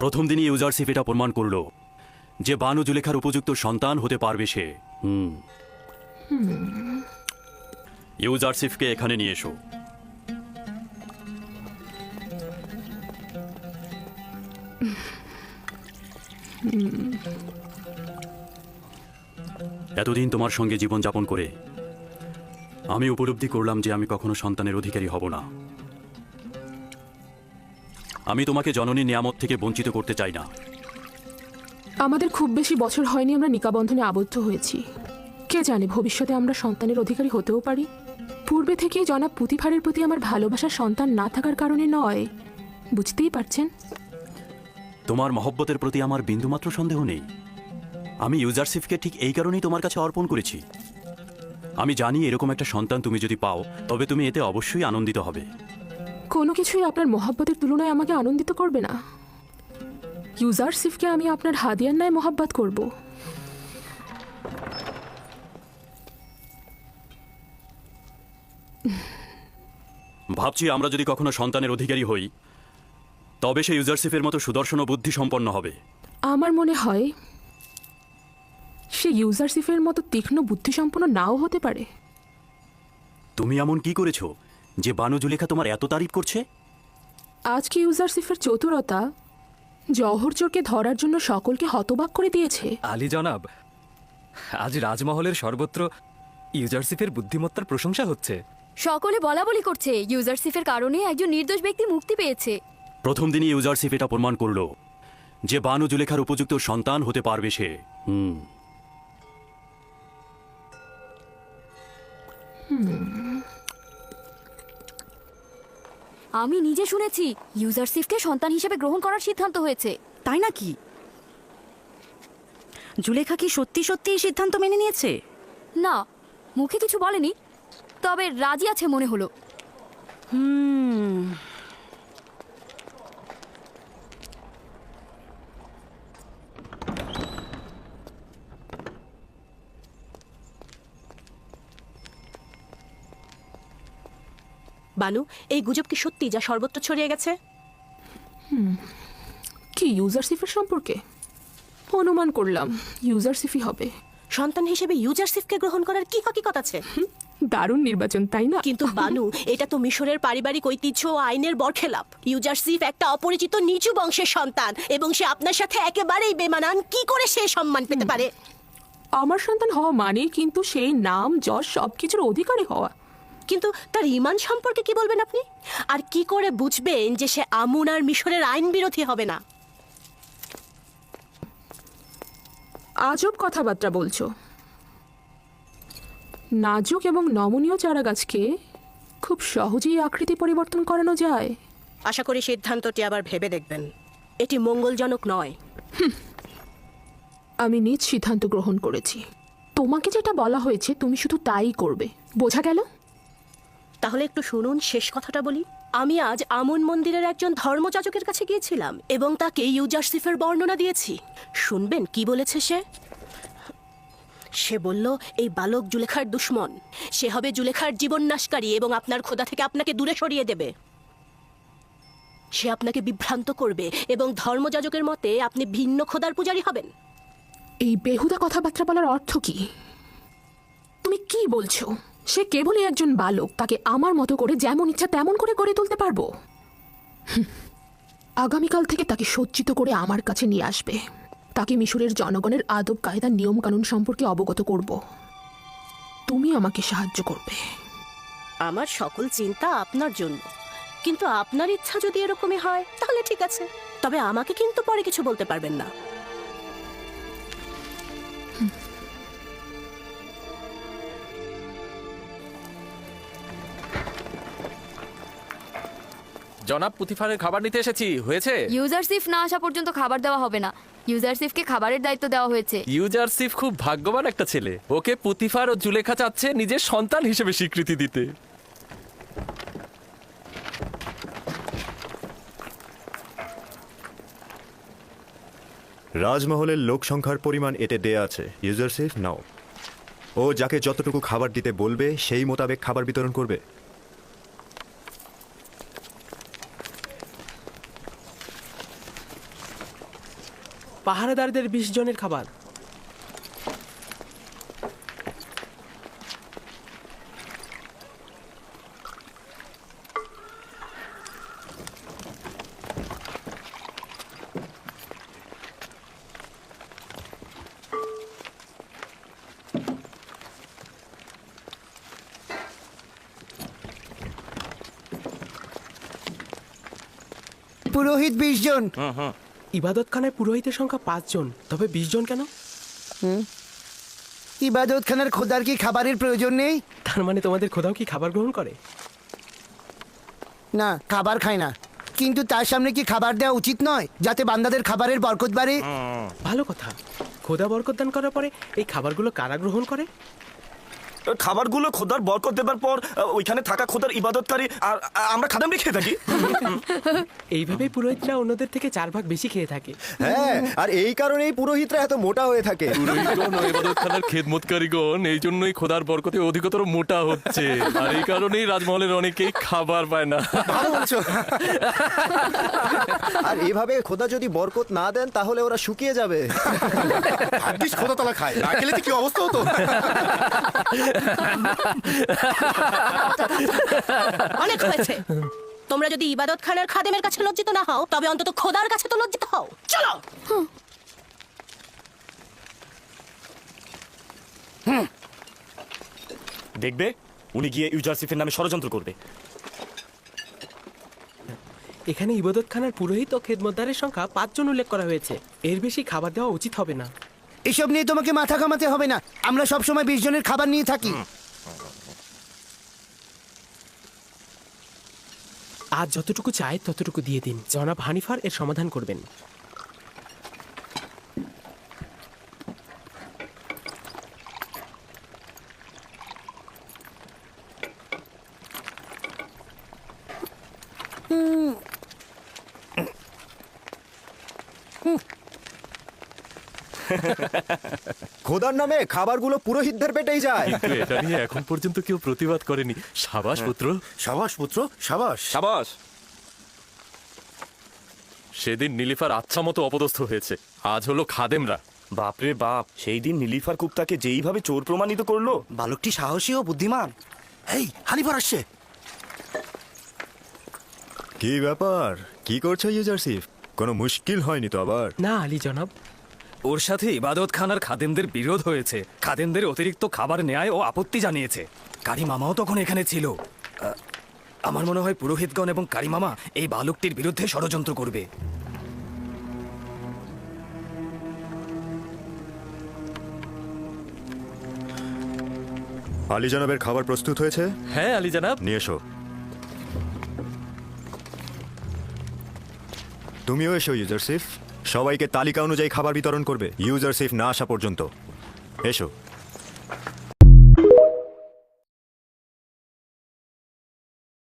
প্রথম দিনই ইউজারশিপ এটা প্রমাণ করলো যে বানু জুলেখার উপযুক্ত সন্তান হতে পারবে সে। ইউজারশিপকে এখানে নিয়ে এসো। এতদিন তোমার সঙ্গে জীবনযাপন করে আমি উপলব্ধি করলাম যে আমি কখনো সন্তানের অধিকারী হব না। আমি তোমাকে জননী নিয়ামত থেকে বঞ্চিত করতে চাই না। আমাদের খুব বেশি বছর হয়নি আমরা নিকাবন্ধনে আবদ্ধ হয়েছি। কে জানে ভবিষ্যতে আমরা সন্তানের অধিকারী হতেও পারি। পূর্বে থেকেই জনাব পুতিফারের প্রতি আমার ভালোবাসার সন্তান না থাকার কারণে নয়, বুঝতেই পারছেন। তোমার মহব্বতের প্রতি আমার বিন্দুমাত্র সন্দেহ নেই। আমি ইউজারশিপকে ঠিক এই কারণেই তোমার কাছে অর্পণ করেছি। আমি জানি এরকম একটা সন্তান তুমি যদি পাও তবে তুমি এতে অবশ্যই আনন্দিত হবে। কোনো কিছুই আপনার মহব্বতের তুলনায় আমাকে আনন্দিত করবে না। ইউজারশিফকে আমি আপনার হাদিয়ার ন্যায় মহব্বত করব। ভাবছি আমরা যদি কখনো সন্তানের অধিকারী হই তবে সে ইউজারশিপের মতো সুদর্শন ও বুদ্ধি সম্পন্ন হবে। আমার মনে হয় সে ইউজারশিফের মতো তীক্ষ্ণ বুদ্ধিসম্পন্ন নাও হতে পারে। তুমি এমন কি করেছো যে বানু জুলেখা তোমার এত তারিফ করছে? আজকে ইউজারশিফের চতুরতা জওহরচোরকে ধরার জন্য সকলকে হতবাক করে দিয়েছে। আলী জনাব, আজ রাজমহলের সর্বত্র ইউজারশিপের বুদ্ধিমত্তার প্রশংসা হচ্ছে। সকলে বলা বলি করছে ইউজারশিপের কারণে একজন নির্দোষ ব্যক্তি মুক্তি পেয়েছে। প্রথম দিনই ইউজারশিপ এটা প্রমাণ করলো যে বানু জুলেখার উপযুক্ত সন্তান হতে পারবে সে। আমি নিজে শুনেছি ইউজারশিফকে সন্তান হিসেবে গ্রহণ করার সিদ্ধান্ত হয়েছে। তাই নাকি? জুলেখা কি সত্যি সত্যি এই সিদ্ধান্ত মেনে নিয়েছে? না, মুখে কিছু বলেনি, তবে রাজি আছে মনে হলো। বানু, এই গুজব কি সত্যি যা সর্বত্র ছড়িয়ে গেছে? কি ইউজারশিফের সম্পর্কে? অনুমান করলাম ইউজারশিফই হবে। সন্তান হিসেবে ইউজারশিফকে গ্রহণ করার কি হকিকত আছে? দারুণ নির্বাচন, তাই না? কিন্তু বানু, এটা তো মিশরের পারিবারিক ঐতিহ্য ও আইনের বরখেলাপ। ইউজারশিফ একটা অপরিচিত নিচু বংশের সন্তান এবং সে আপনার সাথে একেবারেই বেমানান। কি করে সে সম্মান পেতে পারে? আমার সন্তান হওয়া মানে কিন্তু সেই নাম যশ সবকিছুর অধিকারী হওয়া। কিন্তু তার ঈমান সম্পর্কে কি বলবেন আপনি? আর কি করে বুঝবেন যে সে আমুন আর মিশরের আইন বিরোধী হবে না? আজব কথাবার্তা বলছো। নাজুক এবং নমনীয় চারাগাছকে খুব সহজেই আকৃতি পরিবর্তন করানো যায়। আশা করি সিদ্ধান্তটি আবার ভেবে দেখবেন। এটি মঙ্গলজনক নয়। আমি নিজ সিদ্ধান্ত গ্রহণ করেছি। তোমাকে যেটা বলা হয়েছে তুমি শুধু তাই করবে, বোঝা গেল? তাহলে একটু শুনুন, শেষ কথাটা বলি। আমি আজ আমুন মন্দিরের একজন ধর্মযাজকের কাছে গিয়েছিলাম এবং তাকে ইউজারশিফের বর্ণনা দিয়েছি। শুনবেন কি বলেছে সে? সে বলল, এই বালক জুলেখার দুশ্মন। সে হবে জুলেখার জীবন নাশকারী এবং আপনার খোদা থেকে আপনাকে দূরে সরিয়ে দেবে। সে আপনাকে বিভ্রান্ত করবে এবং ধর্মযাজকের মতে আপনি ভিন্ন খোদার পূজারী হবেন। এই বেহুদা কথাবার্তা বলার অর্থ কি? তুমি কি বলছো? সে কেবলই একজন বালক, তাকে আমার মতো করে যেমন ইচ্ছা তেমন করে গড়ে তুলতে পারবো। আগামীকাল থেকে তাকে সজ্জিত করে আমার কাছে নিয়ে আসবে। তাকে মিশরের জনগণের আদব কায়দা নিয়ম কানুন সম্পর্কে অবগত করব। তুমি আমাকে সাহায্য করবে। আমার সকল চিন্তা আপনার জন্য, কিন্তু আপনার ইচ্ছা যদি এরকমই হয় তাহলে ঠিক আছে। তবে আমাকে কিন্তু পরে কিছু বলতে পারবেন না। জনাব পুতিফারের খাবার নিতে এসেছি। হয়েছে? ইউজারশিফ না আসা পর্যন্ত খাবার দেওয়া হবে না। ইউজারশিফকে খাবারের দায়িত্ব দেওয়া হয়েছে। ইউজারশিফ খুব ভাগ্যবান একটা ছেলে। ওকে পুতিফার ও জুলেখা চাচ্ছে নিজের সন্তান হিসেবে স্বীকৃতি দিতে। রাজমহলের লোক সংখ্যার পরিমাণ এতে দেয়া আছে। ইউজারশিফ নাও। ও যাকে যতটুকু খাবার দিতে বলবে সেই মোতাবেক খাবার বিতরণ করবে। পাহারাদারদের 20 জনের খাবার। পুরোহিত 20 জন। ইবাদতখানায় পুরোহিতের সংখ্যা 5 জন, তবে 20 জন কেন? ইবাদতখানার খোদার কি খাবারের প্রয়োজন নেই? তার মানে তোমাদের খোদাও কি খাবার গ্রহণ করে? না, খাবার খায় না, কিন্তু তার সামনে কি খাবার দেওয়া উচিত নয়, যাতে বান্দাদের খাবারের বরকত বাড়ে? ভালো কথা। খোদা বরকত দান করার পরে এই খাবারগুলো কারা গ্রহণ করে? খাবারগুলো খোদার বরকত দেবার পর ওইখানে থাকা খোদার ইবাদতকারী আর আমরা খাদামরে খেয়ে থাকি। এইভাবেই পুরোহিতরা অন্যদের থেকে 4 ভাগ বেশি খেয়ে থাকে। হ্যাঁ, আর এই কারণেই পুরোহিতরা এত মোটা হয়ে থাকে। পুরোহিতগণ ও ইবাদতখানার খেদমতকারীগণ এই জন্যই খোদার বরকতে অধিকতর মোটা হচ্ছে, আর এই কারণেই রাজমহলের অনেকেই খাবার পায় না। ভালো বলছো। আর এভাবে খোদা যদি বরকত না দেন তাহলে ওরা শুকিয়ে যাবে। ভাগ্যিস খোদা তালা খায়, না খেলে তো কি অবস্থা হতো। অনেক হয়েছে। তোমরা যদি ইবাদতখানার খাদেমের কাছে লজ্জিত না হও, তবে অন্তত খোদার কাছে তো লজ্জিত হও। চলো। দেখবে উনি গিয়ে ইউজারসিফের নামে ষড়যন্ত্র করবে। এখানে ইবাদতখানার পুরোহিত ও খেদমতদারের সংখ্যা 5 জন উল্লেখ করা হয়েছে। এর বেশি খাবার দেওয়া উচিত হবে না। এসব নিয়ে তোমাকে মাথা ঘামাতে হবে না, আমরা সব সময় 20 জনের খাবার নিয়ে থাকি। আজ যতটুকু চাই ততটুকু দিয়ে দিন। জনাব হানিফার এর সমাধান করবেন। খোদার নামে খাবারগুলো পুরোহিতদের পেটেই যায়। কিন্তু এটা নিয়ে এখন পর্যন্ত কেউ প্রতিবাদ করেনি। সাবাস পুত্র, সাবাস পুত্র, সাবাস। সাবাস। সেদিন নীলিফার আচ্ছা মতো অপদস্থ হয়েছে, আজ হলো খাদেমরা। বাপরে বাপ, সেই দিন নীলিফার কুপ্তাকে যেইভাবে চোর প্রমাণিত করলো। বালকটি সাহসী ও বুদ্ধিমান। এই হানিফার আসছে। কি ব্যাপার, কি করছো ইউজারসিফ? কোনো মুশকিল হয়নি তো আবার? না আলী জনাব, ওর সাথে ইবাদতখানার খাদেমদের বিরোধ হয়েছে। খাদেমদের অতিরিক্ত খাবার নেয় ও আপত্তি জানিয়েছে। কারি মামাও তখন এখানে ছিল। আমার মনে হয় পুরোহিতগণ এবং কারি মামা এই বালকটির বিরুদ্ধে ষড়যন্ত্র করবে। আলী জনাবের খাবার প্রস্তুত হয়েছে? হ্যাঁ আলী জানাব। নিয়ে এসো। তুমিও এসো ইউজারসিফ। সবাইকে তালিকা অনুযায়ী খাবার বিতরণ করবে ইউজারসিফ না আসা পর্যন্ত। এসো।